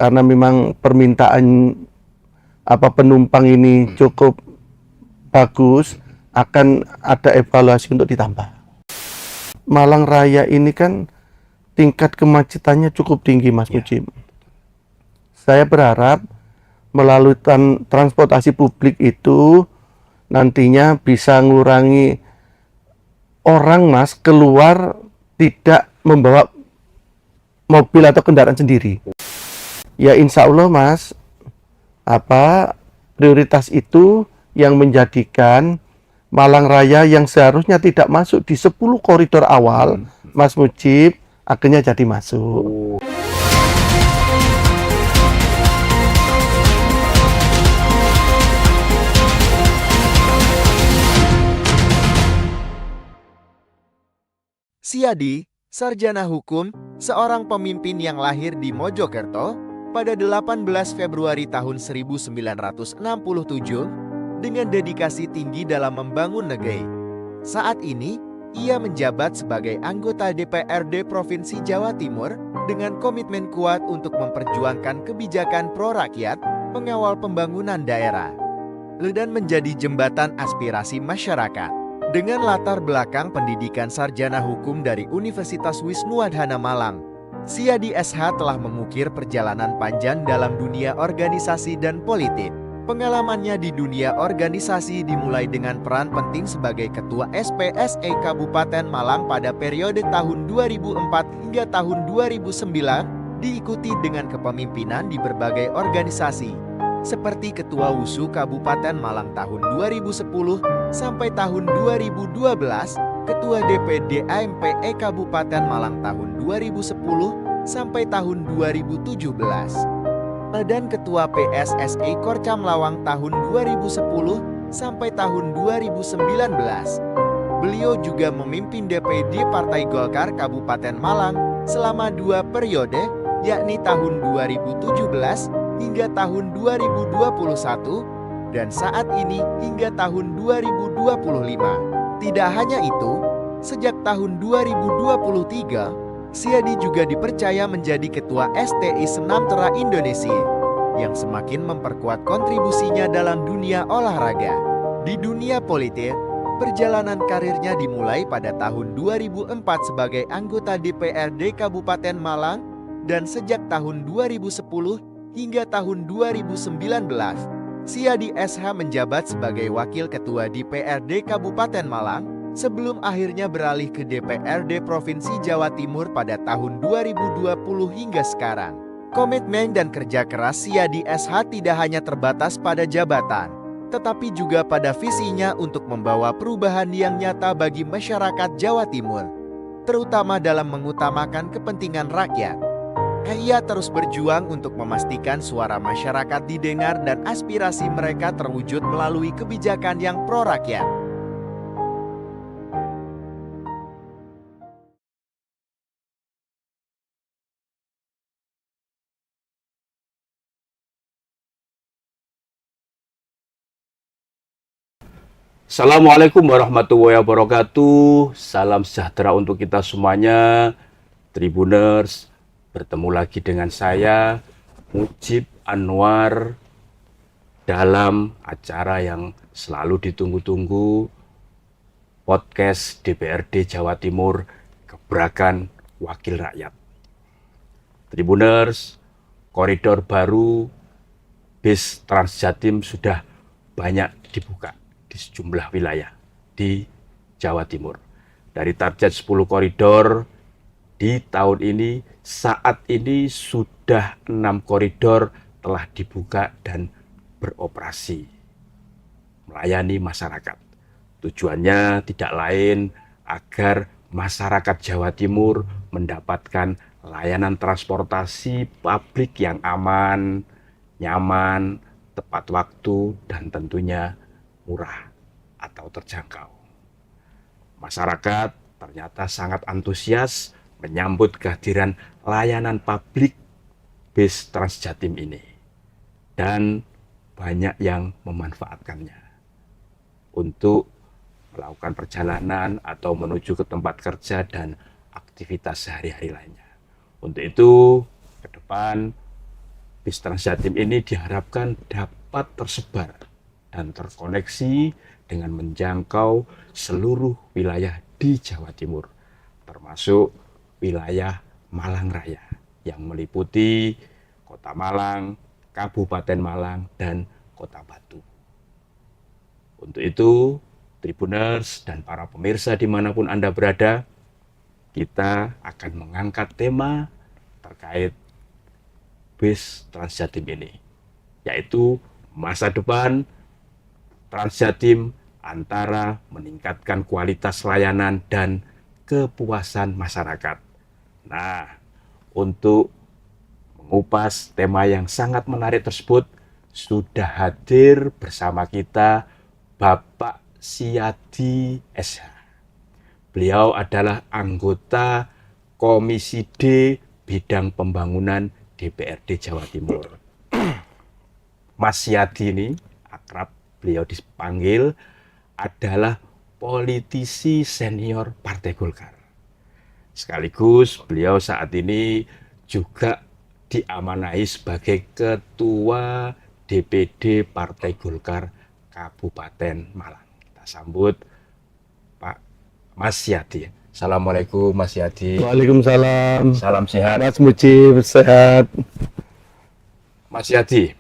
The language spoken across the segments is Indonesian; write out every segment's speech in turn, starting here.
karena memang permintaan penumpang ini cukup bagus, akan ada evaluasi untuk ditambah. Malang Raya ini kan tingkat kemacetannya cukup tinggi, Mas Mujib. Saya berharap melalui transportasi publik itu nantinya bisa mengurangi orang, Mas, keluar tidak membawa mobil atau kendaraan sendiri. Ya insya Allah, Mas, prioritas itu yang menjadikan Malang Raya yang seharusnya tidak masuk di 10 koridor awal, Mas Mujib, akhirnya jadi masuk. Siadi, sarjana hukum, seorang pemimpin yang lahir di Mojokerto pada 18 Februari tahun 1967 dengan dedikasi tinggi dalam membangun negeri. Saat ini, ia menjabat sebagai anggota DPRD Provinsi Jawa Timur dengan komitmen kuat untuk memperjuangkan kebijakan pro-rakyat, mengawal pembangunan daerah, dan menjadi jembatan aspirasi masyarakat. Dengan latar belakang pendidikan sarjana hukum dari Universitas Wisnuwardhana Malang, Siadi SH telah mengukir perjalanan panjang dalam dunia organisasi dan politik. Pengalamannya di dunia organisasi dimulai dengan peran penting sebagai Ketua SPSE Kabupaten Malang pada periode tahun 2004 hingga tahun 2009, diikuti dengan kepemimpinan di berbagai organisasi, seperti Ketua WUSU Kabupaten Malang tahun 2010 sampai tahun 2012, Ketua DPD AMPE Kabupaten Malang tahun 2010 sampai tahun 2017, dan Ketua PSSI Korcam Lawang tahun 2010 sampai tahun 2019. Beliau juga memimpin DPD Partai Golkar Kabupaten Malang selama 2 periode, yakni tahun 2017 hingga tahun 2021, dan saat ini hingga tahun 2025. Tidak hanya itu, sejak tahun 2023, Siadi juga dipercaya menjadi Ketua STI Senam-Tera Indonesia, yang semakin memperkuat kontribusinya dalam dunia olahraga. Di dunia politik, perjalanan karirnya dimulai pada tahun 2004 sebagai anggota DPRD Kabupaten Malang, dan sejak tahun 2010 hingga tahun 2019, Siadi SH menjabat sebagai Wakil Ketua DPRD Kabupaten Malang sebelum akhirnya beralih ke DPRD Provinsi Jawa Timur pada tahun 2020 hingga sekarang. Komitmen dan kerja keras Siadi SH tidak hanya terbatas pada jabatan, tetapi juga pada visinya untuk membawa perubahan yang nyata bagi masyarakat Jawa Timur, terutama dalam mengutamakan kepentingan rakyat. Ia terus berjuang untuk memastikan suara masyarakat didengar dan aspirasi mereka terwujud melalui kebijakan yang pro-rakyat. Assalamualaikum warahmatullahi wabarakatuh. Salam sejahtera untuk kita semuanya, Tribuners. Bertemu lagi dengan saya, Mujib Anwar, dalam acara yang selalu ditunggu-tunggu, podcast DPRD Jawa Timur, Gebrakan Wakil Rakyat. Tribuners, koridor baru bis Transjatim sudah banyak dibuka di sejumlah wilayah di Jawa Timur. Dari target 10 koridor, di tahun ini, saat ini sudah 6 koridor telah dibuka dan beroperasi, melayani masyarakat. Tujuannya tidak lain agar masyarakat Jawa Timur mendapatkan layanan transportasi publik yang aman, nyaman, tepat waktu, dan tentunya murah atau terjangkau. Masyarakat ternyata sangat antusias menyambut kehadiran layanan publik bis Transjatim ini, dan banyak yang memanfaatkannya untuk melakukan perjalanan atau menuju ke tempat kerja dan aktivitas sehari-hari lainnya. Untuk itu, ke depan bis Transjatim ini diharapkan dapat tersebar dan terkoneksi dengan menjangkau seluruh wilayah di Jawa Timur, termasuk wilayah Malang Raya yang meliputi Kota Malang, Kabupaten Malang, dan Kota Batu. Untuk itu, Tribuners dan para pemirsa dimanapun Anda berada, kita akan mengangkat tema terkait bis Transjatim ini, yaitu masa depan Transjatim antara meningkatkan kualitas layanan dan kepuasan masyarakat. Nah, untuk mengupas tema yang sangat menarik tersebut, sudah hadir bersama kita Bapak Siadi SH. Beliau adalah anggota Komisi D Bidang Pembangunan DPRD Jawa Timur. Mas Siadi ini akrab beliau dipanggil adalah politisi senior Partai Golkar. Sekaligus beliau saat ini juga diamanahi sebagai Ketua DPD Partai Golkar Kabupaten Malang. Kita sambut Pak Mas Siadi. Assalamualaikum Mas Siadi. Waalaikumsalam. Salam sehat. Mas Mujib, sehat. Mas Siadi,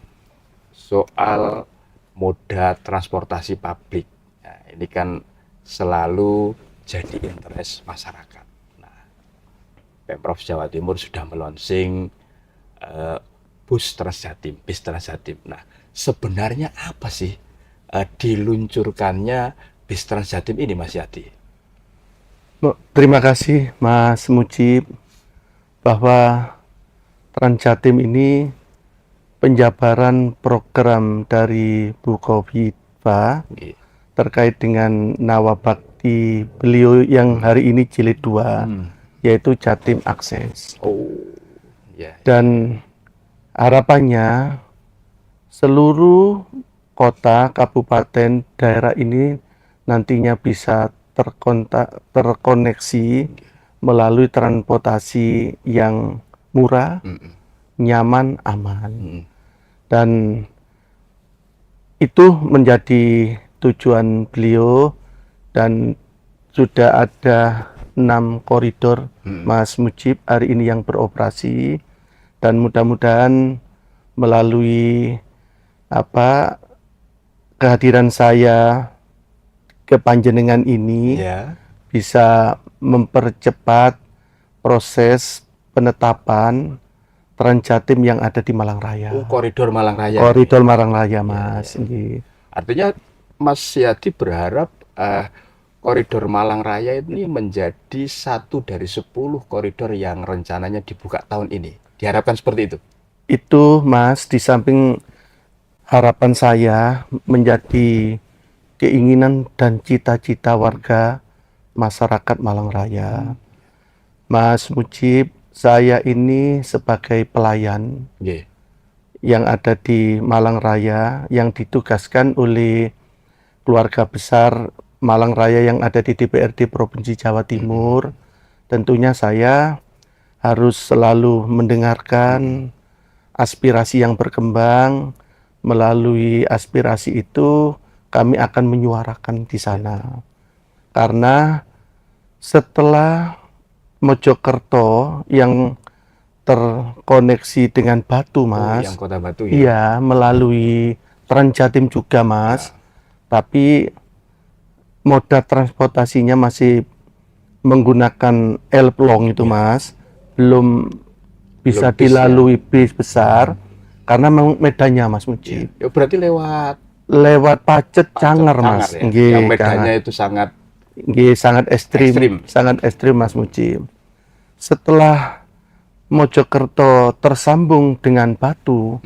soal moda transportasi publik, nah, ini kan selalu jadi interest masyarakat. Nah, Pemprov Jawa Timur sudah melonsing bus Transjatim, bis Transjatim. Nah, sebenarnya apa sih diluncurkannya bis Transjatim ini, Mas Yadi? Terima kasih Mas Mujib, bahwa Transjatim ini penjabaran program dari Bu Kofifa terkait dengan nawabakti beliau yang hari ini jilid 2, yaitu Jatim Akses. Dan harapannya seluruh kota, kabupaten, daerah ini nantinya bisa terkoneksi melalui transportasi yang murah, nyaman, aman. Dan itu menjadi tujuan beliau, dan sudah ada 6 koridor Mas Mujib hari ini yang beroperasi, dan mudah-mudahan melalui kehadiran saya ke Panjenengan ini bisa mempercepat proses penetapan Transjatim yang ada di Malang Raya. Koridor Malang Raya. Koridor Malang Raya, Mas. Artinya Mas Siadi berharap koridor Malang Raya ini menjadi satu dari 10 koridor yang rencananya dibuka tahun ini. Diharapkan seperti itu? Itu, Mas, di samping harapan saya menjadi keinginan dan cita-cita warga masyarakat Malang Raya. Mas Mujib, saya ini sebagai pelayan yang ada di Malang Raya, yang ditugaskan oleh keluarga besar Malang Raya yang ada di DPRD Provinsi Jawa Timur. Tentunya saya harus selalu mendengarkan aspirasi yang berkembang. Melalui aspirasi itu kami akan menyuarakan di sana. Karena setelah Mojokerto yang terkoneksi dengan Batu, Mas. Yang Kota Batu, ya? Iya, melalui Transjatim juga, Mas. Tapi moda transportasinya masih menggunakan Elplong itu, Mas. Belum bisa dilalui bis besar karena medannya, Mas Mujib. Ya, berarti lewat Pacet Canger, Mas. Ya? Yang medannya itu sangat ekstrim, sangat ekstrim, Mas Mujib. Setelah Mojokerto tersambung dengan Batu,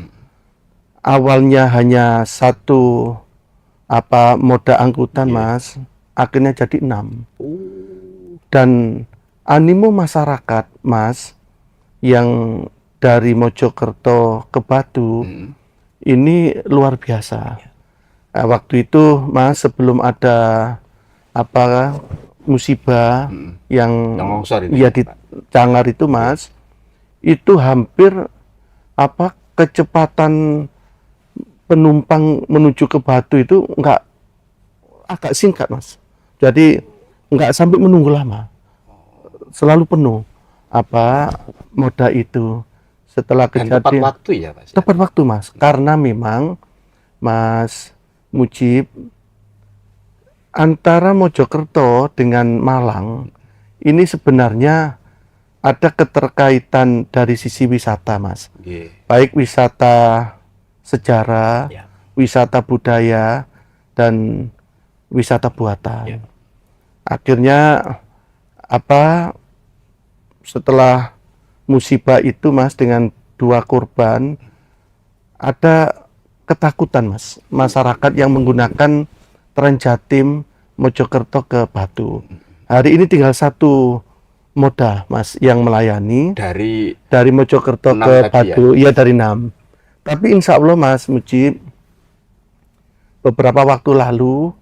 awalnya hanya satu moda angkutan, Mas, akhirnya jadi 6. Dan animo masyarakat, Mas, yang dari Mojokerto ke Batu ini luar biasa. Waktu itu, Mas, sebelum ada musibah yang longsor itu, di Cangar itu, Mas, itu hampir kecepatan penumpang menuju ke Batu itu agak singkat, Mas. Jadi nggak sampai menunggu lama, selalu penuh moda itu. Setelah Dan tepat kejadian waktu ya, Mas. tepat waktu, Mas, karena memang Mas Mujib, antara Mojokerto dengan Malang ini sebenarnya ada keterkaitan dari sisi wisata, Mas. Nggih. Baik wisata sejarah, Ya. wisata budaya, dan wisata buatan. Ya. Akhirnya setelah musibah itu, Mas, dengan 2 korban, ada ketakutan, Mas, masyarakat yang menggunakan Trans-Jatim Mojokerto ke Batu. Hari ini tinggal 1 moda, Mas, yang melayani dari Mojokerto 6 ke tadi Batu, ya dari 6. Tapi insya Allah, Mas Mujib, beberapa waktu lalu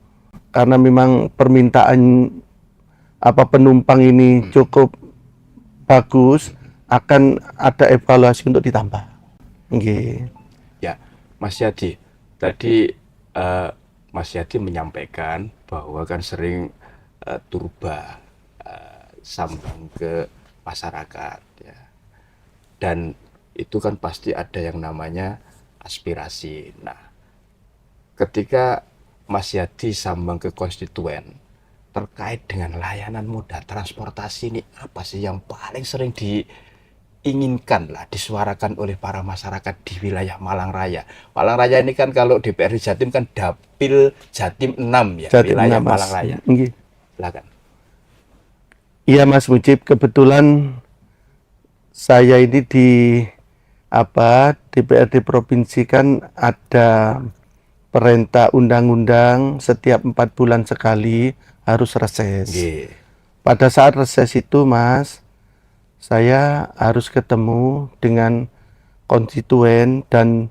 karena memang permintaan penumpang ini cukup bagus, akan ada evaluasi untuk ditambah. Nggih. Ya, Mas Yadi, tadi Mas Yadi menyampaikan bahwa kan sering turba sambang ke masyarakat, ya. Dan itu kan pasti ada yang namanya aspirasi. Nah, ketika Mas Yadi sambang ke konstituen terkait dengan layanan moda transportasi ini, apa sih yang paling sering diinginkan lah, disuarakan oleh para masyarakat di wilayah Malang Raya? Malang Raya ini kan kalau DPRD Jatim kan Dapil Jatim 6 ya, Jatim wilayah 6, Mas. Malang Raya. Nggih. Silakan. Iya, Mas Mujib, kebetulan saya ini di DPRD provinsi kan ada perintah undang-undang setiap 4 bulan sekali harus reses. Nggih. Pada saat reses itu, Mas, saya harus ketemu dengan konstituen dan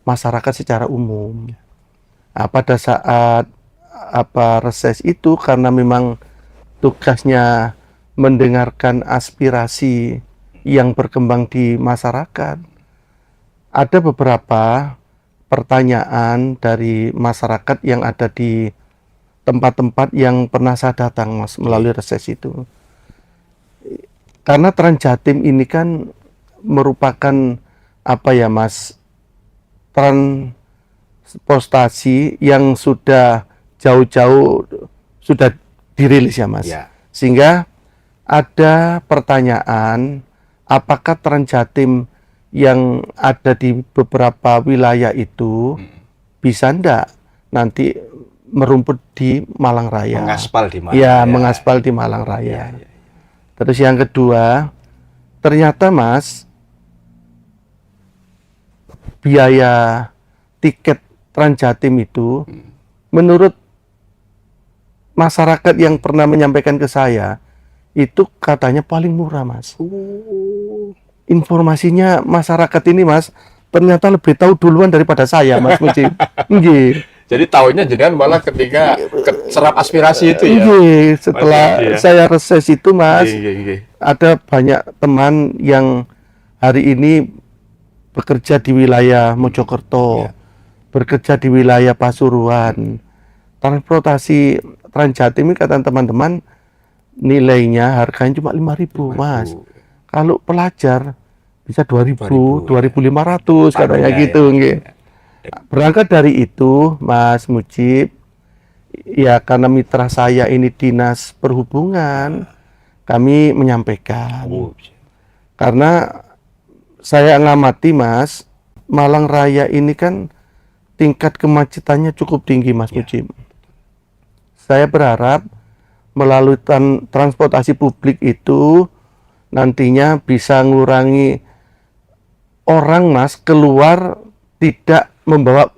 masyarakat secara umum. Pada saat reses itu, karena memang tugasnya mendengarkan aspirasi yang berkembang di masyarakat, ada beberapa pertanyaan dari masyarakat yang ada di tempat-tempat yang pernah saya datang, Mas, melalui reses itu. Karena Trans-Jatim ini kan merupakan Mas, transportasi yang sudah jauh-jauh sudah dirilis ya, Mas. Ya. Sehingga ada pertanyaan, apakah Trans-Jatim yang ada di beberapa wilayah itu bisa ndak nanti merumput di Malang Raya? Mengaspal di Malang Ya, Raya. mengaspal di Malang Raya. Ya. Terus yang kedua, ternyata, Mas, biaya tiket Trans-Jatim itu menurut masyarakat yang pernah menyampaikan ke saya itu katanya paling murah, Mas. Informasinya masyarakat ini, Mas, ternyata lebih tahu duluan daripada saya, Mas Mujib. Nggih. Jadi tahunya jenengan malah ketika serap aspirasi itu ya. Nggih, setelah Mas, ya. saya reses itu, Mas, Nggih. ada banyak teman yang hari ini bekerja di wilayah Mojokerto, Ya. bekerja di wilayah Pasuruan. Transportasi Trans-Jatim ini kata teman-teman nilainya harganya cuma 5.000, Mas. Kalau pelajar bisa 2.000, 2.500 katanya Ya, gitu, ya. nggih. Berangkat dari itu, Mas Mujib, ya karena mitra saya ini Dinas Perhubungan, kami menyampaikan. Karena saya ngamati, Mas, Malang Raya ini kan tingkat kemacetannya cukup tinggi, Mas Mujib. Saya berharap melalui transportasi publik itu nantinya bisa mengurangi orang, Mas, keluar tidak membawa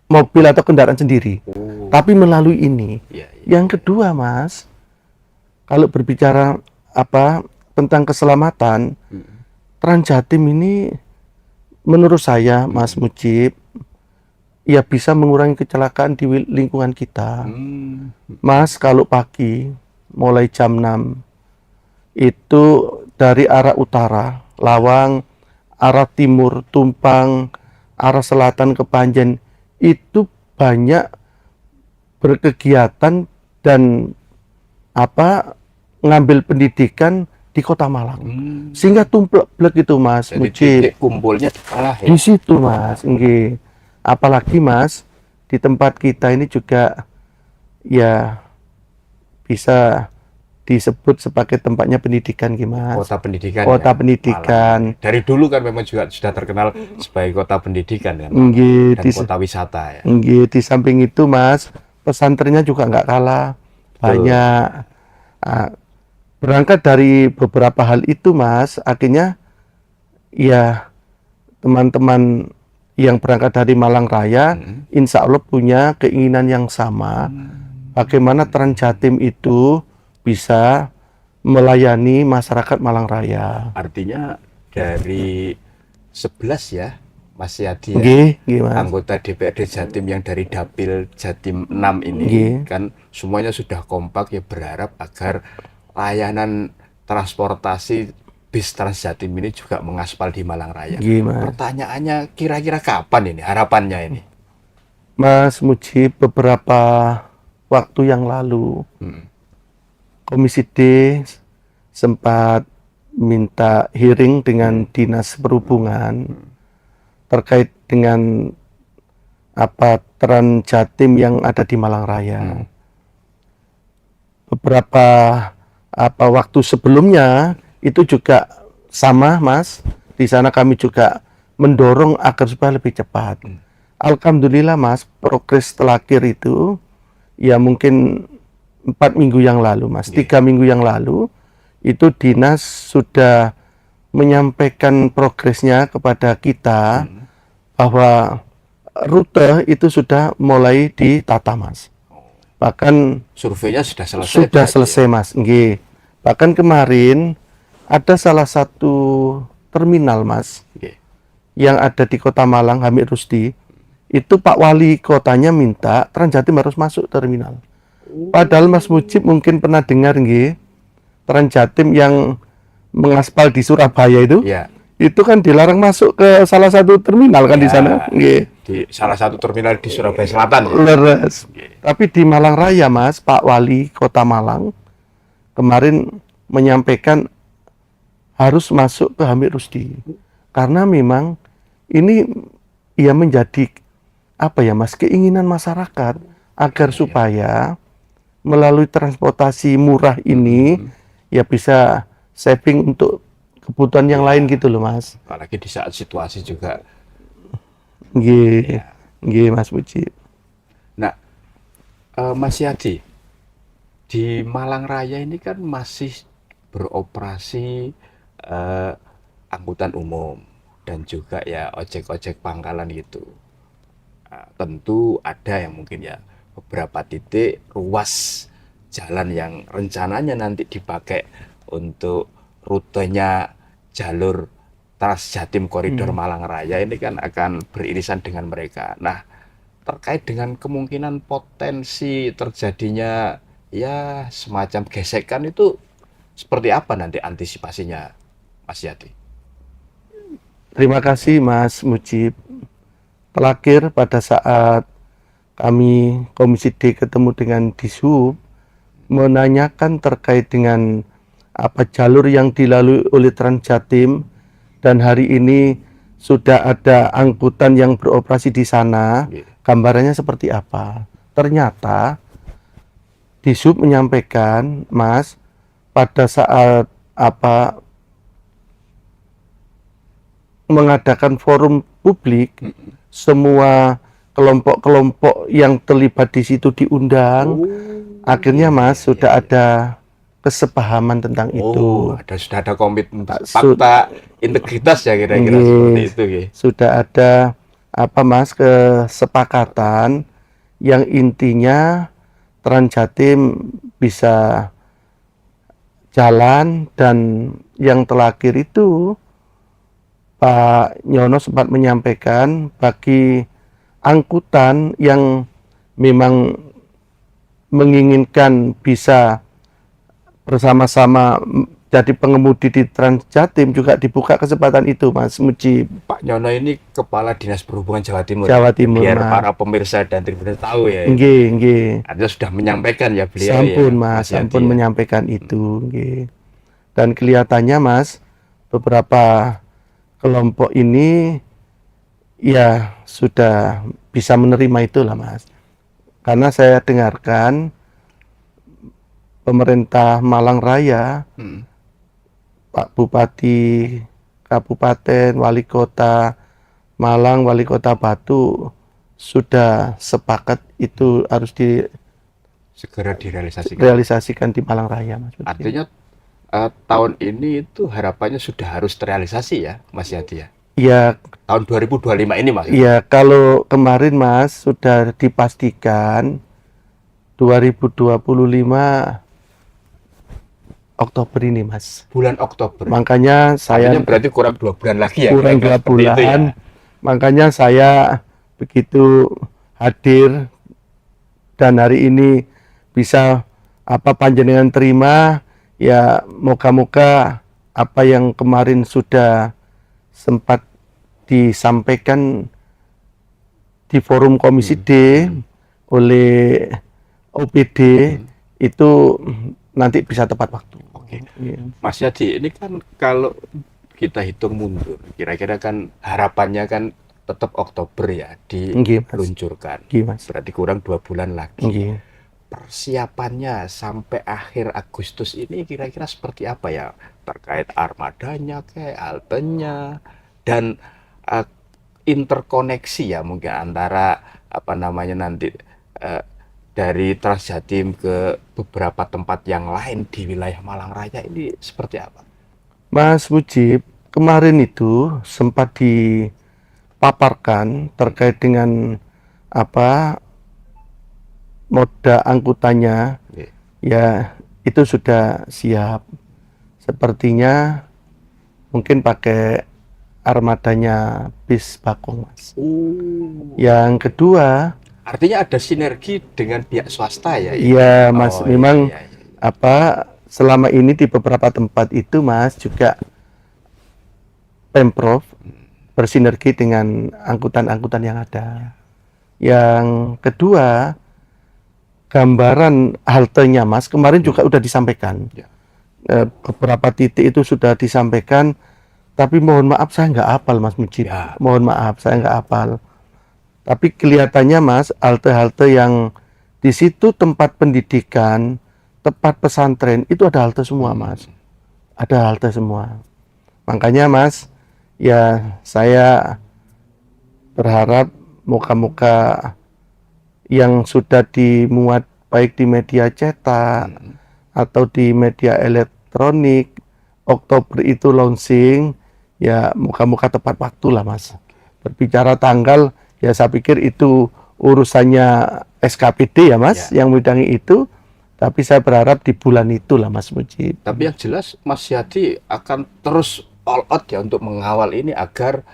mobil atau kendaraan sendiri, tapi melalui ini. Ya. Yang kedua, Mas, kalau berbicara tentang keselamatan, Trans-Jatim ini menurut saya, Mas Mujib, ya bisa mengurangi kecelakaan di lingkungan kita. Mas, kalau pagi mulai jam 6 itu dari arah utara, Lawang, arah timur Tumpang, arah selatan ke Panjen itu banyak berkegiatan dan ngambil pendidikan di Kota Malang. Sehingga tumplek itu Mas Jadi Mujib. titik kumpulnya di tengah ya. Di situ Mas, nggih. Apalagi Mas di tempat kita ini juga ya bisa disebut sebagai tempatnya pendidikan gimana? Kota pendidikan. Kota ya, pendidikan. Malang. Dari dulu kan memang juga sudah terkenal sebagai kota pendidikan kan. Nggih, Dan kota wisata ya. nggih, di samping itu Mas, pesantrennya juga nggak kalah banyak. Berangkat dari beberapa hal itu Mas, akhirnya ya teman-teman yang berangkat dari Malang Raya, insya Allah punya keinginan yang sama. Bagaimana Trans Jatim itu bisa melayani masyarakat Malang Raya. Artinya dari 11 ya, Mas Yadi ya, Nggih, Mas. anggota DPRD Jatim yang dari Dapil Jatim 6 ini Nggih. kan semuanya sudah kompak ya, berharap agar layanan transportasi bis Trans Jatim ini juga mengaspal di Malang Raya. Nggih, Mas. Pertanyaannya kira-kira kapan ini harapannya ini? Mas Mujib, beberapa waktu yang lalu Komisi D sempat minta hearing dengan Dinas Perhubungan terkait dengan Trans Jatim yang ada di Malang Raya. Beberapa waktu sebelumnya itu juga sama Mas, di sana kami juga mendorong agar supaya lebih cepat. Alhamdulillah Mas, progres terakhir itu ya mungkin 4 minggu yang lalu Mas, 3 minggu yang lalu itu dinas sudah menyampaikan progresnya kepada kita bahwa rute itu sudah mulai ditata Mas. Bahkan Surveinya sudah selesai. sudah berarti selesai Mas, nggih. Bahkan kemarin ada salah satu terminal Mas ya? Nggih. yang ada di Kota Malang, Hamid Rusdi, itu Pak Wali kotanya minta Trans Jatim harus masuk terminal. Padahal Mas Mujib mungkin pernah dengar nggih, Trans Jatim yang mengaspal di Surabaya Ya, itu kan dilarang masuk ke salah satu terminal kan di Ya. sana, nggih. di salah satu terminal di Surabaya Selatan. Ya? Leres. Tapi di Malang Raya Mas, Pak Wali Kota Malang kemarin menyampaikan harus masuk ke Hamid Rusdi. Karena memang ini ya menjadi Mas, keinginan masyarakat agar supaya melalui transportasi murah ini ya bisa saving untuk kebutuhan yang lain gitu loh Mas. Apalagi di saat situasi juga. Nggih. Nggih Mas Mujib. Nah, Mas Yadi, di Malang Raya ini kan masih beroperasi angkutan umum dan juga ya ojek-ojek pangkalan gitu. Tentu ada yang mungkin ya beberapa titik ruas jalan yang rencananya nanti dipakai untuk rutenya jalur Trans Jatim Koridor Malang Raya ini kan akan beririsan dengan mereka. Nah, terkait dengan kemungkinan potensi terjadinya ya semacam gesekan itu seperti apa nanti antisipasinya, Mas Yadi? Terima kasih Mas Mujib. Terakhir pada saat kami Komisi D ketemu dengan Dishub menanyakan terkait dengan jalur yang dilalui oleh Trans Jatim dan hari ini sudah ada angkutan yang beroperasi di sana, gambarannya seperti apa? Ternyata Dishub menyampaikan, Mas, pada saat mengadakan forum publik, semua kelompok-kelompok yang terlibat di situ diundang. Akhirnya Mas sudah ada kesepahaman tentang itu. Sudah ada komitmen fakta integritas ya kira-kira Nggih. seperti itu nggih. Sudah ada Mas kesepakatan yang intinya Trans Jatim bisa jalan, dan yang terakhir itu Pak Nyono sempat menyampaikan bagi angkutan yang memang menginginkan bisa bersama-sama jadi pengemudi di Trans Jatim juga dibuka kesempatan itu, Mas Mujib. Pak Nyono ini Kepala Dinas Perhubungan Jawa Timur. Jawa Timur, Biar Mas. para pemirsa dan tribuners tahu ya. Nggih, nggih. Artinya sudah menyampaikan ya beliau Sampun, ya. Mas, Yadi sampun ya. menyampaikan itu, nggih. Dan kelihatannya, Mas, beberapa kelompok ini ya sudah bisa menerima itulah, Mas. Karena saya dengarkan pemerintah Malang Raya, Hmm. Pak Bupati Kabupaten, Wali Kota Malang, Wali Kota Batu sudah sepakat itu harus Segera direalisasikan. direalisasikan di Malang Raya, Mas. Artinya tahun ini itu harapannya sudah harus terrealisasi ya, Mas Yadi ya. Ya, Tahun 2025 ini Mas. ya kalau kemarin, Mas, sudah dipastikan 2025 Oktober ini, Mas. Bulan Oktober. Makanya saya Artinya berarti kurang 2 bulan lagi ya. kurang kira-kira 2 seperti itu ya. bulan. Makanya saya begitu hadir dan hari ini bisa panjenengan terima, ya moga-moga apa yang kemarin sudah sempat disampaikan di forum Komisi D oleh OPD itu nanti bisa tepat waktu. Oke. Iya. Mas Yadi, ini kan kalau kita hitung mundur, kira-kira kan harapannya kan tetap Oktober ya Nggih, Mas. diluncurkan. Nggih, Mas. Berarti kurang 2 bulan lagi. Nggih. Persiapannya sampai akhir Agustus ini kira-kira seperti apa ya? Terkait armadanya, kayak haltenya, dan interkoneksi ya mungkin antara nanti dari Trans Jatim ke beberapa tempat yang lain di wilayah Malang Raya ini seperti apa? Mas Mujib, kemarin itu sempat dipaparkan terkait dengan moda angkutannya, Oke. ya itu sudah siap. Sepertinya mungkin pakai armadanya bis Bakung, Mas. Yang kedua, Artinya ada sinergi dengan pihak swasta ya? iya, Mas, Oh, memang iya, iya. selama ini di beberapa tempat itu, Mas, juga Pemprov bersinergi dengan angkutan-angkutan yang ada. Yang kedua, gambaran haltenya, Mas, kemarin juga udah disampaikan. Ya. Beberapa titik itu sudah disampaikan, tapi mohon maaf saya nggak hafal, Mas Mujib. Ya. Mohon maaf saya nggak hafal. Tapi kelihatannya, Mas, halte-halte yang di situ tempat pendidikan, tempat pesantren, itu ada halte semua, Mas. Ada halte semua. Makanya, Mas, ya saya berharap moga-moga yang sudah dimuat baik di media cetak atau di media elektronik, Oktober itu launching, ya moga-moga tepat waktu lah, Mas. Berbicara tanggal, ya saya pikir itu urusannya SKPD ya, Mas, yang memedangi itu. Tapi saya berharap di bulan itulah, Mas Mujib. Tapi yang jelas Mas Yadi akan terus all out ya untuk mengawal ini agar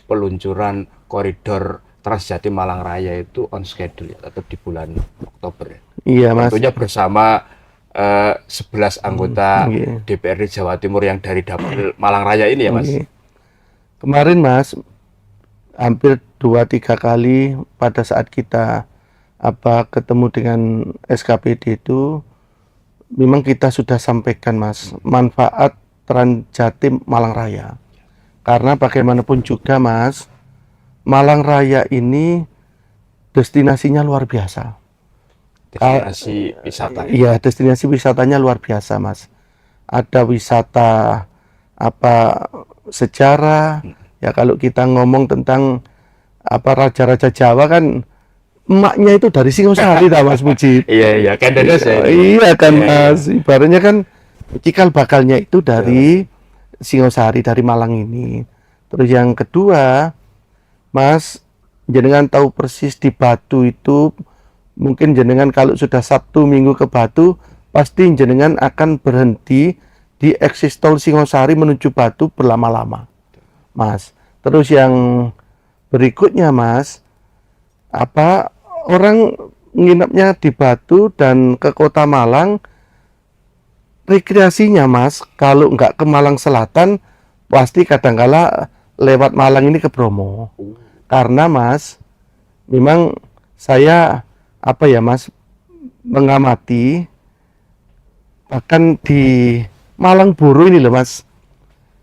peluncuran koridor Trans Jatim Malang Raya itu on schedule ya, tetap di bulan Oktober ya. Iya, Mas. Tentunya bersama 11 anggota Iya. DPRD Jawa Timur yang dari dapil Malang Raya ini ya Mas. Oke. Kemarin, Mas, hampir 2-3 kali pada saat kita ketemu dengan SKPD itu memang kita sudah sampaikan, Mas, manfaat Trans Jatim Malang Raya. Karena bagaimanapun juga, Mas, Malang Raya ini destinasinya luar biasa. Destinasi wisata. Iya, destinasi wisatanya luar biasa, Mas. Ada wisata sejarah. Ya kalau kita ngomong tentang raja-raja Jawa kan emaknya itu dari Singosari, Mas Mujib. Iya, kan ada saya. Iya kan, Iya, Mas. Ibaratnya kan cikal bakalnya itu dari Singosari, dari Malang ini. Terus yang kedua, Mas, jenengan tahu persis di Batu itu, mungkin jenengan kalau sudah Sabtu Minggu ke Batu, pasti jenengan akan berhenti di eksis tol Singosari menuju Batu berlama-lama, Mas. Terus yang berikutnya, Mas, orang nginepnya di Batu dan ke Kota Malang rekreasinya Mas, kalau nggak ke Malang Selatan, pasti kadangkala lewat Malang ini ke Bromo. Karena Mas, memang saya apa ya Mas, mengamati bahkan di Malang Buru ini loh Mas,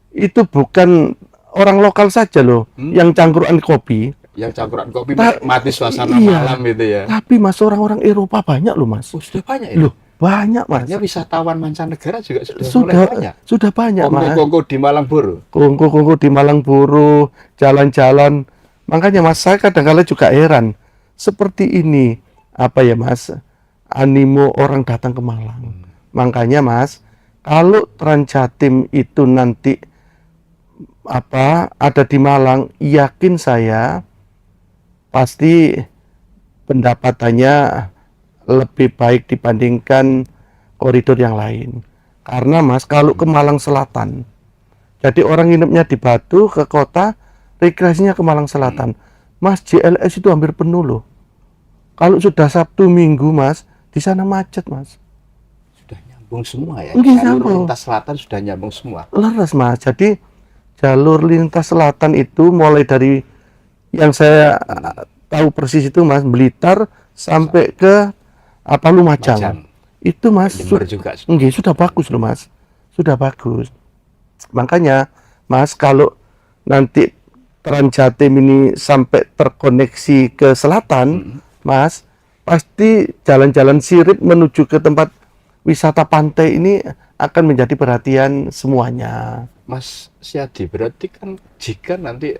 itu bukan orang lokal saja loh yang cangkruan kopi, Yang campuran kopi Ta- menikmati suasana iya. malam itu ya. tapi Mas orang-orang Eropa banyak loh Mas. Oh, sudah banyak ya. Loh, banyak Mas. Artinya wisatawan mancanegara juga sudah mulai Sudah banyak. sudah banyak Mas. Kongko-kongko di Malang Buru. Kongko-kongko di Malang Buru, jalan-jalan. Makanya Mas, saya kadang-kala juga heran. Seperti ini, apa ya Mas, animo orang datang ke Malang. Makanya Mas, kalau Transjatim itu nanti apa ada di Malang, yakin saya pasti pendapatannya lebih baik dibandingkan koridor yang lain. Karena Mas, kalau ke Malang Selatan, jadi orang nginepnya di Batu ke kota, rekreasinya ke Malang Selatan. Mas, JLS itu hampir penuh loh. Kalau sudah Sabtu Minggu Mas, di sana macet Mas. Sudah nyambung semua ya. Nggih, Jalur nyambung. lintas selatan sudah nyambung semua. Leres Mas. Jadi jalur lintas selatan itu mulai dari yang saya tahu persis itu Mas, Blitar sampai ke apa Lumajang. Majang. Itu Mas, Jember juga. nggih, sudah bagus loh Mas. Sudah bagus. Makanya Mas, kalau nanti Transjatim ini sampai terkoneksi ke selatan, Mas, pasti jalan-jalan sirip menuju ke tempat wisata pantai ini akan menjadi perhatian semuanya. Mas Siadi, berarti kan jika nanti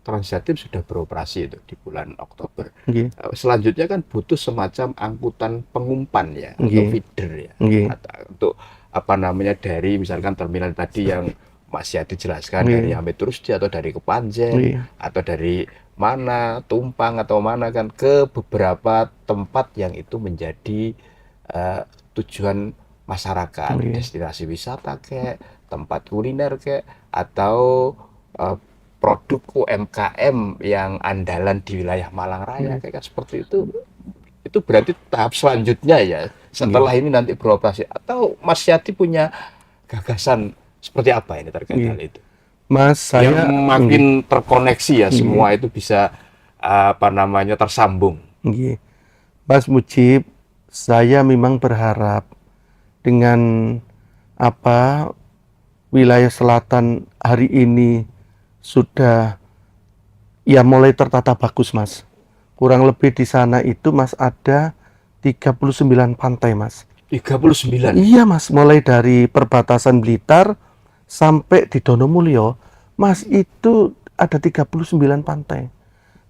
Transjatim sudah beroperasi itu di bulan Oktober, Nggih, selanjutnya kan butuh semacam angkutan pengumpan ya, atau Nggih. feeder ya, Nggih. untuk apa namanya dari misalkan terminal tadi yang Mas Siadi jelaskan Nggih. dari Hamid Rusdi atau dari Kepanjen Nggih. atau dari mana Tumpang atau mana kan ke beberapa tempat yang itu menjadi tujuan masyarakat, Nggih. destinasi wisata kayak tempat kuliner kayak atau produk UMKM yang andalan di wilayah Malang Raya kayak kan seperti itu berarti tahap selanjutnya ya setelah ini nanti beroperasi atau Mas Yati punya gagasan seperti apa ini terkait Iya. hal itu Mas, saya yang makin terkoneksi ya semua itu bisa apa namanya tersambung. nggih. Mas Mujib, saya memang berharap dengan apa wilayah selatan hari ini sudah ya mulai tertata bagus Mas. Kurang lebih di sana itu Mas ada 39 pantai Mas. 39. Iya Mas, mulai dari perbatasan Blitar sampai di Donomulyo, Mas itu ada 39 pantai.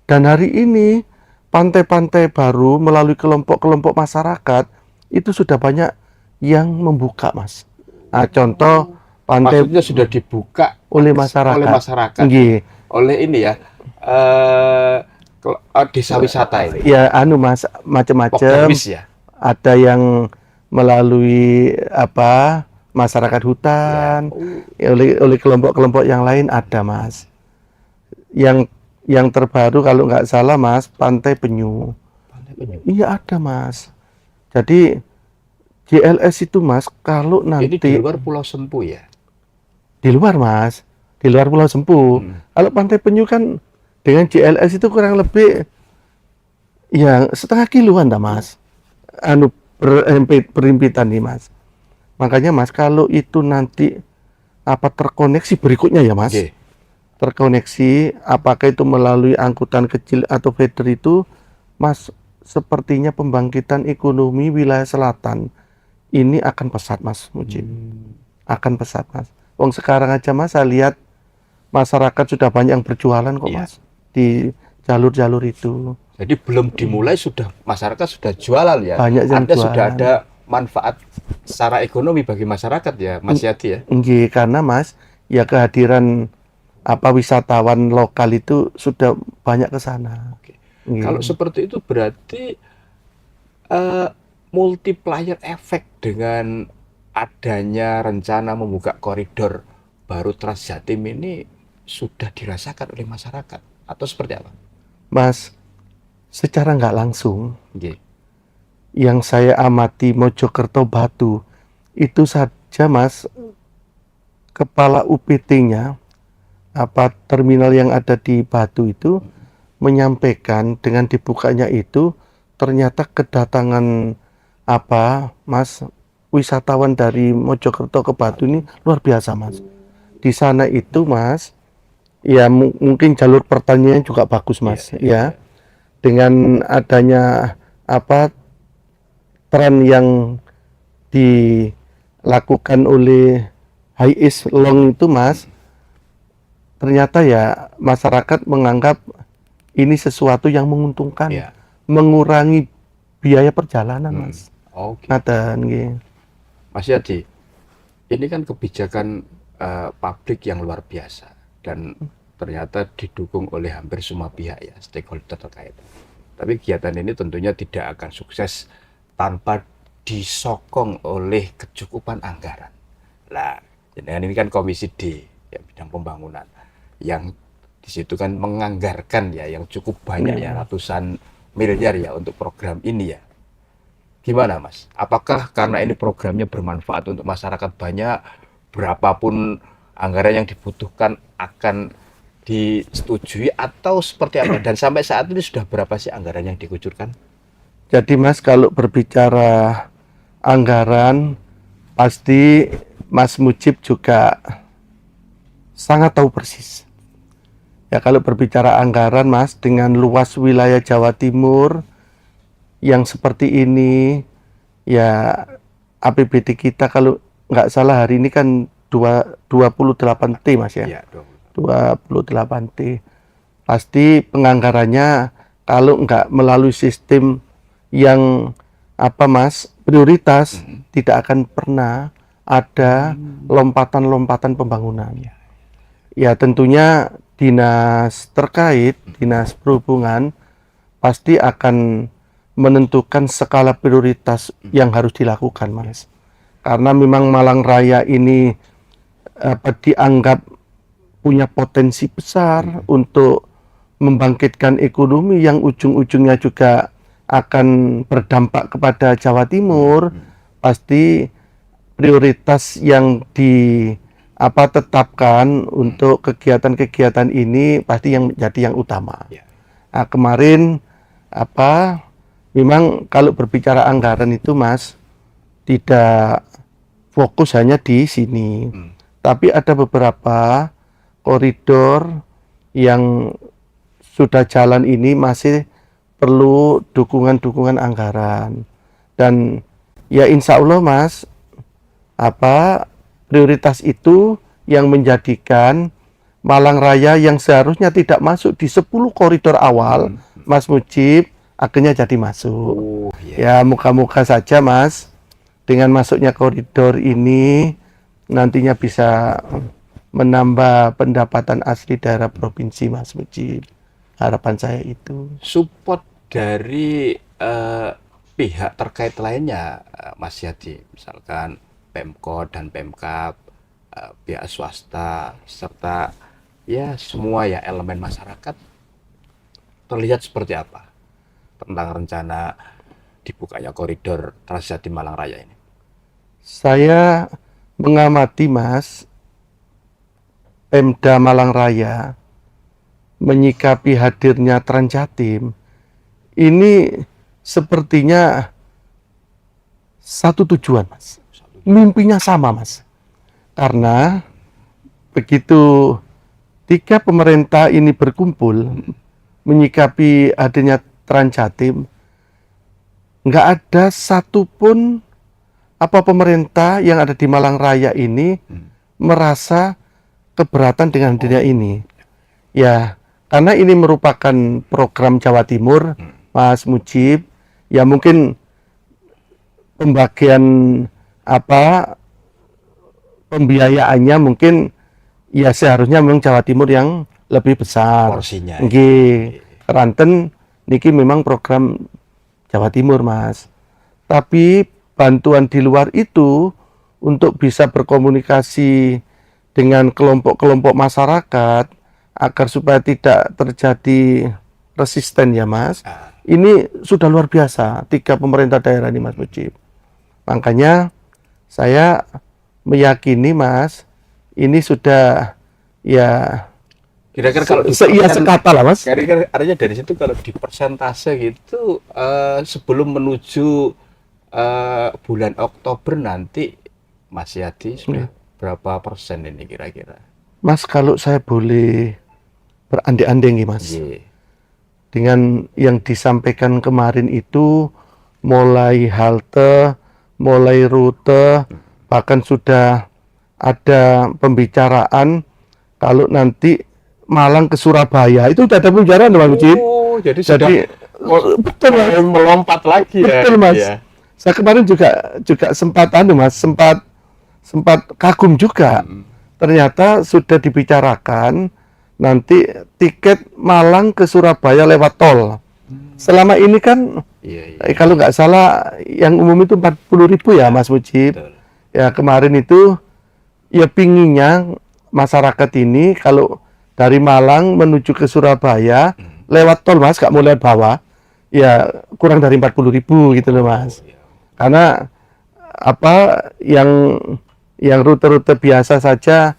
Dan hari ini pantai-pantai baru melalui kelompok-kelompok masyarakat itu sudah banyak yang membuka Mas. Nah, contoh pantai Maksudnya sudah dibuka oleh masyarakat. oleh masyarakat, Nggih. oleh ini ya desa wisata ini, Ya anu Mas, macam-macam. Pokdarwis ya. Ada yang melalui apa masyarakat hutan, oleh kelompok-kelompok yang lain ada Mas. Yang terbaru kalau nggak salah Mas, Pantai Penyu. Iya ada Mas. Jadi JLS itu Mas, kalau Ini di nanti luar Pulau Sempu ya. di luar Mas, di luar Pulau Sempu. Kalau Pantai Penyu kan dengan JLS itu kurang lebih ya setengah kiloan dah Mas. Anu perimpitan nih Mas. Makanya Mas kalau itu nanti apa terkoneksi berikutnya ya Mas. Oke. Terkoneksi apakah itu melalui angkutan kecil atau feeder itu Mas, sepertinya pembangkitan ekonomi wilayah selatan ini akan pesat Mas Mujib. Akan pesat Mas. Wong sekarang aja Mas saya lihat masyarakat sudah banyak yang berjualan kok Iya. Mas di jalur-jalur itu. Jadi belum dimulai sudah masyarakat sudah jualan ya. Banyak yang Artinya sudah jualan. ada manfaat secara ekonomi bagi masyarakat ya, Mas Yati ya. Nggih, karena Mas ya kehadiran apa wisatawan lokal itu sudah banyak ke sana. Oke. Nggih. Kalau seperti itu berarti multiplier efek dengan adanya rencana membuka koridor baru Transjatim ini sudah dirasakan oleh masyarakat atau seperti apa? Mas, secara nggak langsung Nggih. yang saya amati Mojokerto Batu itu saja Mas, kepala UPT-nya terminal yang ada di Batu itu menyampaikan dengan dibukanya itu ternyata kedatangan Mas, wisatawan dari Mojokerto ke Batu ini luar biasa Mas. Di sana itu Mas, ya mungkin jalur pertanian juga bagus Mas, ya. Dengan adanya tren yang dilakukan oleh HIS Long itu Mas, ternyata ya masyarakat menganggap ini sesuatu yang menguntungkan, mengurangi biaya perjalanan Mas. Oke. Ngaten nggih. Mas Yadi, ini kan kebijakan publik yang luar biasa dan ternyata didukung oleh hampir semua pihak ya, stakeholder terkait. Tapi kegiatan ini tentunya tidak akan sukses tanpa disokong oleh kecukupan anggaran. Nah, dengan ini kan Komisi D ya, bidang pembangunan yang di situ kan menganggarkan ya yang cukup banyak ya, ratusan miliar ya untuk program ini ya. Gimana Mas? Apakah karena ini programnya bermanfaat untuk masyarakat banyak, berapapun anggaran yang dibutuhkan akan disetujui atau seperti apa? Dan sampai saat ini sudah berapa sih anggaran yang dikucurkan? Jadi Mas, kalau berbicara anggaran, pasti Mas Mujib juga sangat tahu persis. Ya, kalau berbicara anggaran Mas, dengan luas wilayah Jawa Timur yang seperti ini, ya APBD kita kalau nggak salah hari ini kan 28T Mas ya. 28T. Pasti penganggarannya kalau nggak melalui sistem yang Mas, prioritas, tidak akan pernah ada lompatan-lompatan pembangunan. Ya tentunya dinas terkait, dinas perhubungan pasti akan menentukan skala prioritas yang harus dilakukan Mas. Karena memang Malang Raya ini dianggap punya potensi besar untuk membangkitkan ekonomi yang ujung-ujungnya juga akan berdampak kepada Jawa Timur. Pasti prioritas yang tetapkan untuk kegiatan-kegiatan ini pasti yang menjadi yang utama. Nah, kemarin memang kalau berbicara anggaran itu Mas tidak fokus hanya di sini, tapi ada beberapa koridor yang sudah jalan ini masih perlu dukungan-dukungan anggaran. Dan ya insya Allah Mas, prioritas itu yang menjadikan Malang Raya yang seharusnya tidak masuk di 10 koridor awal, Mas Mujib akhirnya jadi masuk. Ya muka-muka saja Mas, dengan masuknya koridor ini nantinya bisa menambah pendapatan asli daerah provinsi Mas Mujib. Harapan saya itu. Support dari pihak terkait lainnya Mas Yadi, misalkan Pemkot dan Pemkab, pihak swasta, serta ya semua ya elemen masyarakat terlihat seperti apa tentang rencana dibukanya koridor Transjati Malang Raya ini? Saya mengamati Mas, Pemda Malang Raya menyikapi hadirnya Transjatim ini sepertinya satu tujuan Mas, mimpinya sama Mas. Karena begitu tiga pemerintah ini berkumpul menyikapi adanya Transjatim, nggak ada satupun pemerintah yang ada di Malang Raya ini merasa keberatan dengan adanya ini. Ya, karena ini merupakan program Jawa Timur, Mas Mujib, ya mungkin pembagian pembiayaannya mungkin ya seharusnya memang Jawa Timur yang lebih besar porsinya. Nggih. Keranten niki memang program Jawa Timur Mas. Tapi bantuan di luar itu untuk bisa berkomunikasi dengan kelompok-kelompok masyarakat agar supaya tidak terjadi resisten ya Mas. Ini sudah luar biasa tiga pemerintah daerah ini Mas Mujib. Makanya saya meyakini Mas, ini sudah ya Kira-kira kalau seia sekata lah Mas. kira-kira artinya dari situ kalau di persentase gitu sebelum menuju bulan Oktober nanti Mas Yadi sudah berapa persen ini kira-kira? Mas kalau saya boleh berandai-andai nih Mas, Iya. dengan yang disampaikan kemarin itu mulai halte, mulai rute, bahkan sudah ada pembicaraan kalau nanti Malang ke Surabaya itu udah ada pembicaraan Mas Mujib. Oh, jadi Jadi betul Mas, melompat lagi ya. betul Mas. Iya. Saya kemarin juga sempat Mas, sempat kagum juga. Ternyata sudah dibicarakan nanti tiket Malang ke Surabaya lewat tol. Selama ini kan Iya, iya. kalau nggak salah yang umum itu 40.000 ya Mas Mujib. Betul. Ya kemarin itu ya pinginnya masyarakat ini kalau dari Malang menuju ke Surabaya lewat tol Mas, nggak mau lewat bawah, ya kurang dari 40.000 gitu loh Mas. Karena apa yang rute-rute biasa saja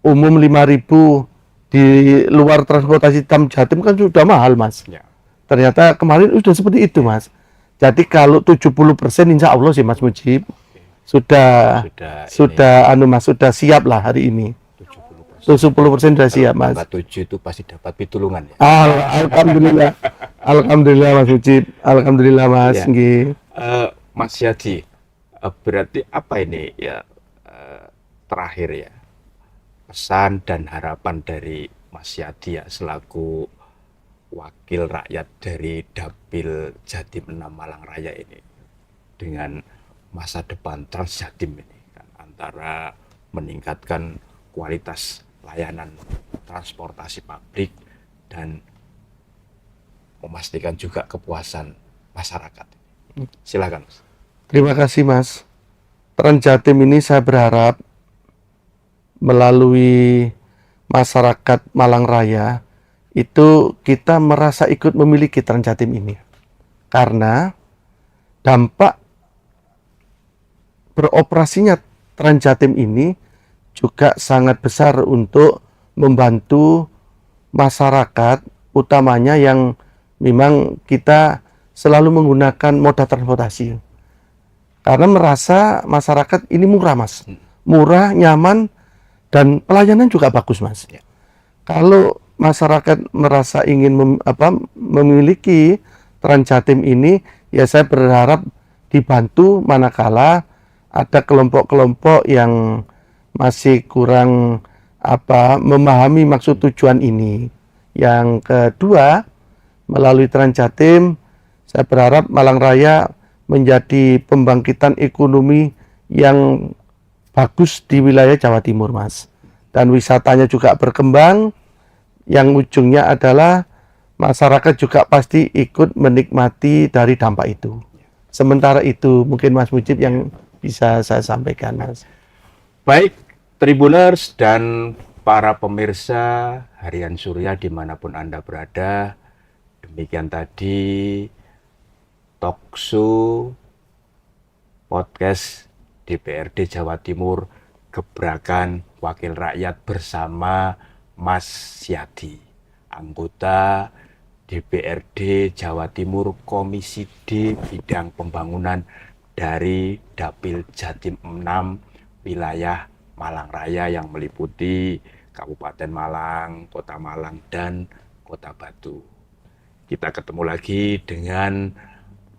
umum 5.000, di luar transportasi Jatim kan sudah mahal Mas. Ya. Ternyata kemarin sudah seperti itu Mas. Jadi kalau 70% insya Allah sih Mas Mujib sudah Mas sudah siap lah hari ini. 70% sudah siap Mas. Tambah 7 itu pasti dapat pitulungan ya. Alhamdulillah. Alhamdulillah Mas Mujib. Alhamdulillah Mas. Ya. Nggih. Mas Yadi, berarti apa ini ya terakhir ya pesan dan harapan dari Mas Yadi ya selaku wakil rakyat dari Dapil Jatim 6 Malang Raya ini dengan masa depan Trans Jatim ini kan, antara meningkatkan kualitas layanan transportasi publik dan memastikan juga kepuasan masyarakat. Silakan Mas. Terima kasih Mas. Trans Jatim ini saya berharap melalui masyarakat Malang Raya itu kita merasa ikut memiliki Trans Jatim ini. Karena dampak beroperasinya Trans Jatim ini juga sangat besar untuk membantu masyarakat, utamanya yang memang kita selalu menggunakan moda transportasi. Karena merasa masyarakat ini murah Mas. Murah, nyaman, dan pelayanan juga bagus Mas. Kalau masyarakat merasa ingin memiliki Trans Jatim ini, ya saya berharap dibantu manakala ada kelompok-kelompok yang masih kurang memahami maksud tujuan ini. Yang kedua, melalui Trans Jatim, saya berharap Malang Raya menjadi pembangkitan ekonomi yang bagus di wilayah Jawa Timur, Mas. Dan wisatanya juga berkembang, yang ujungnya adalah masyarakat juga pasti ikut menikmati dari dampak itu. Sementara itu, mungkin Mas Mujib yang bisa saya sampaikan, Mas. Baik, Tribuners dan para pemirsa Harian Surya dimanapun Anda berada, demikian tadi talkshow podcast DPRD Jawa Timur Gebrakan Wakil Rakyat bersama Mas Yadi, anggota DPRD Jawa Timur Komisi D Bidang Pembangunan dari Dapil Jatim 6 wilayah Malang Raya yang meliputi Kabupaten Malang, Kota Malang, dan Kota Batu. Kita ketemu lagi dengan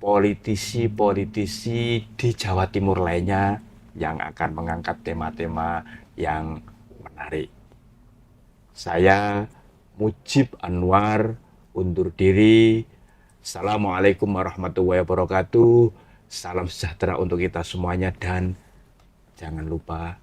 politisi-politisi di Jawa Timur lainnya yang akan mengangkat tema-tema yang menarik. Saya Mujib Anwar undur diri. Assalamualaikum warahmatullahi wabarakatuh. Salam sejahtera untuk kita semuanya dan jangan lupa